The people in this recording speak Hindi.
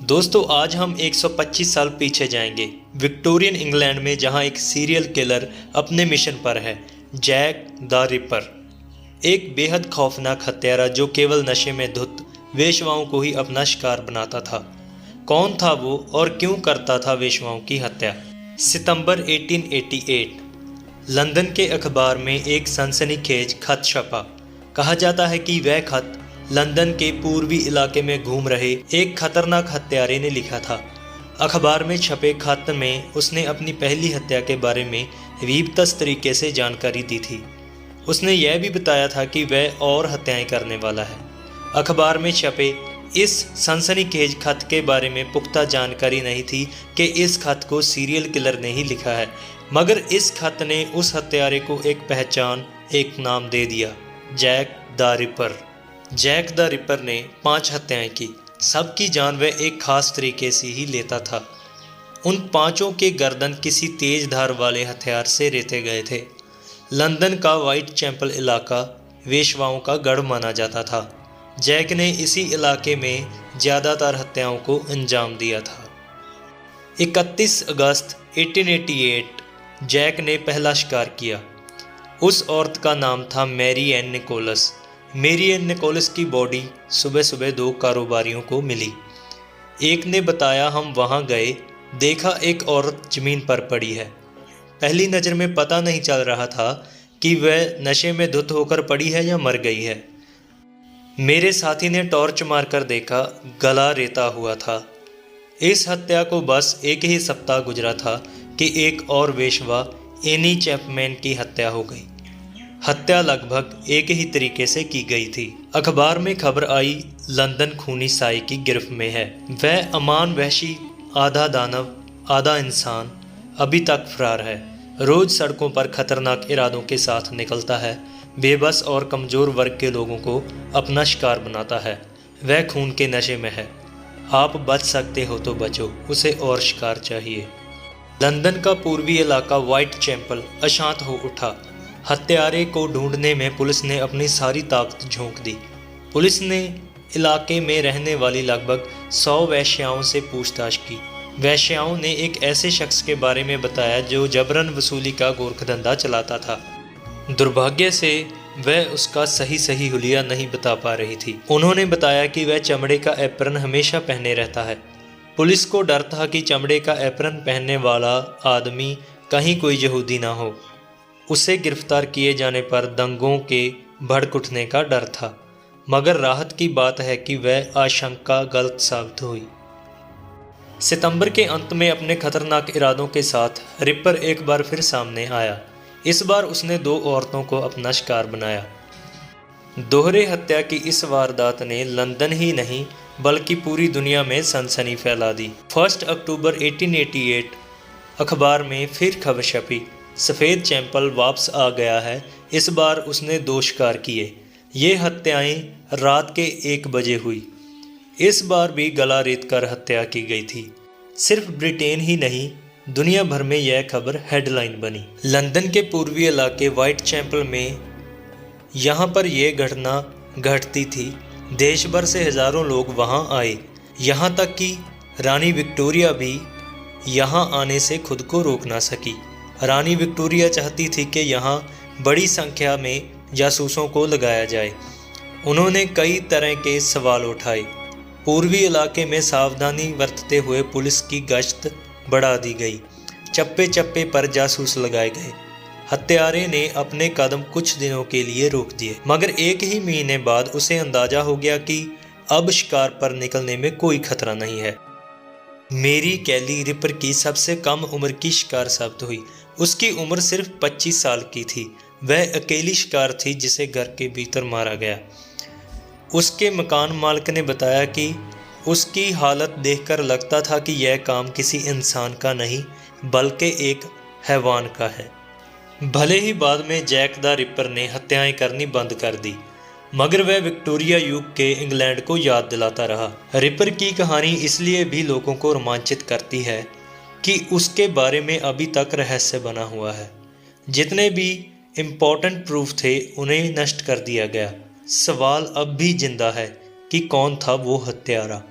दोस्तों आज हम 125 साल पीछे जाएंगे विक्टोरियन इंग्लैंड में, जहां एक सीरियल किलर अपने मिशन पर है। जैक द रिपर, एक बेहद खौफनाक हत्यारा जो केवल नशे में धुत वेश्याओं को ही अपना शिकार बनाता था। कौन था वो और क्यों करता था वेश्याओं की हत्या? सितंबर 1888, लंदन के अखबार में एक सनसनीखेज खत छपा। कहा जाता है कि वह खत लंदन के पूर्वी इलाके में घूम रहे एक खतरनाक हत्यारे ने लिखा था। अखबार में छपे खत में उसने अपनी पहली हत्या के बारे में विवश तरीके से जानकारी दी थी। उसने यह भी बताया था कि वह और हत्याएं करने वाला है। अखबार में छपे इस सनसनीखेज खत के बारे में पुख्ता जानकारी नहीं थी कि इस खत को सीरियल किलर ने ही लिखा है, मगर इस खत ने उस हत्यारे को एक पहचान, एक नाम दे दिया, Jack the Ripper. Jack the Ripper ने 5 हत्याएं की। सबकी जान वह एक खास तरीके से ही लेता था। उन 5 के गर्दन किसी तेज धार वाले हथियार से रेते गए थे। लंदन का व्हाइट चैपल इलाका वेश्याओं का गढ़ माना जाता था। जैक ने इसी इलाके में ज़्यादातर हत्याओं को अंजाम दिया था। 31 अगस्त 1888 जैक ने पहला शिकार किया। उस औरत का नाम था Mary Ann Nichols. Mary Ann Nichols की बॉडी सुबह सुबह 2 कारोबारियों को मिली। एक ने बताया, हम वहां गए, देखा एक औरत ज़मीन पर पड़ी है। पहली नज़र में पता नहीं चल रहा था कि वह नशे में धुत होकर पड़ी है या मर गई है। मेरे साथी ने टॉर्च मारकर देखा, गला रेता हुआ था। इस हत्या को बस एक ही सप्ताह गुजरा था कि एक और वेश्या एनी चैपमैन की हत्या हो गई। हत्या लगभग एक ही तरीके से की गई थी। अखबार में खबर आई, लंदन खूनी साई की गिरफ्त में है। वह अमान वहशी, आधा दानव आधा इंसान, अभी तक फरार है। रोज सड़कों पर खतरनाक इरादों के साथ निकलता है, बेबस और कमज़ोर वर्ग के लोगों को अपना शिकार बनाता है। वह खून के नशे में है। आप बच सकते हो तो बचो, उसे और शिकार चाहिए। लंदन का पूर्वी इलाका व्हाइट चैपल अशांत हो उठा। हत्यारे को ढूंढने में पुलिस ने अपनी सारी ताकत झोंक दी। पुलिस ने इलाके में रहने वाली लगभग 100 वेश्याओं से पूछताछ की। वेश्याओं ने एक ऐसे शख्स के बारे में बताया जो जबरन वसूली का गोरखधंधा चलाता था। दुर्भाग्य से वह उसका सही हुलिया नहीं बता पा रही थी। उन्होंने बताया कि वह चमड़े का एप्रन हमेशा पहने रहता है। पुलिस को डर था कि चमड़े का एप्रन पहनने वाला आदमी कहीं कोई यहूदी ना हो। उसे गिरफ्तार किए जाने पर दंगों के भड़क उठने का डर था, मगर राहत की बात है कि वह आशंका गलत साबित हुई। सितंबर के अंत में अपने खतरनाक इरादों के साथ रिपर एक बार फिर सामने आया। इस बार उसने 2 औरतों को अपना शिकार बनाया। दोहरे हत्या की इस वारदात ने लंदन ही नहीं बल्कि पूरी दुनिया में सनसनी फैला दी। 1 अक्टूबर 1888 अखबार में फिर खबर छपी, सफ़ेद चैपल वापस आ गया है। इस बार उसने 2 शिकार किए। ये हत्याएं रात के 1 बजे हुई। इस बार भी गला रेत कर हत्या की गई थी। सिर्फ ब्रिटेन ही नहीं, दुनिया भर में यह खबर हेडलाइन बनी। लंदन के पूर्वी इलाके व्हाइट चैपल में यहाँ पर यह घटना घटती थी। देश भर से हज़ारों लोग वहाँ आए। यहाँ तक कि रानी विक्टोरिया भी यहाँ आने से खुद को रोक ना सकी। रानी विक्टोरिया चाहती थी कि यहाँ बड़ी संख्या में जासूसों को लगाया जाए। उन्होंने कई तरह के सवाल उठाए। पूर्वी इलाके में सावधानी बरतते हुए पुलिस की गश्त बढ़ा दी गई। चप्पे चप्पे पर जासूस लगाए गए। हत्यारे ने अपने कदम कुछ दिनों के लिए रोक दिए, मगर 1 ही महीने बाद उसे अंदाजा हो गया कि अब शिकार पर निकलने में कोई खतरा नहीं है। मैरी कैली रिपर की सबसे कम उम्र की शिकार साबित हुई। उसकी उम्र सिर्फ 25 साल की थी। वह अकेली शिकार थी जिसे घर के भीतर मारा गया। उसके मकान मालिक ने बताया कि उसकी हालत देखकर लगता था कि यह काम किसी इंसान का नहीं बल्कि एक हैवान का है। भले ही बाद में जैक द रिपर ने हत्याएं करनी बंद कर दी, मगर वह विक्टोरिया युग के इंग्लैंड को याद दिलाता रहा। रिपर की कहानी इसलिए भी लोगों को रोमांचित करती है कि उसके बारे में अभी तक रहस्य बना हुआ है। जितने भी इम्पोर्टेंट प्रूफ थे उन्हें नष्ट कर दिया गया। सवाल अब भी जिंदा है कि कौन था वो हत्यारा।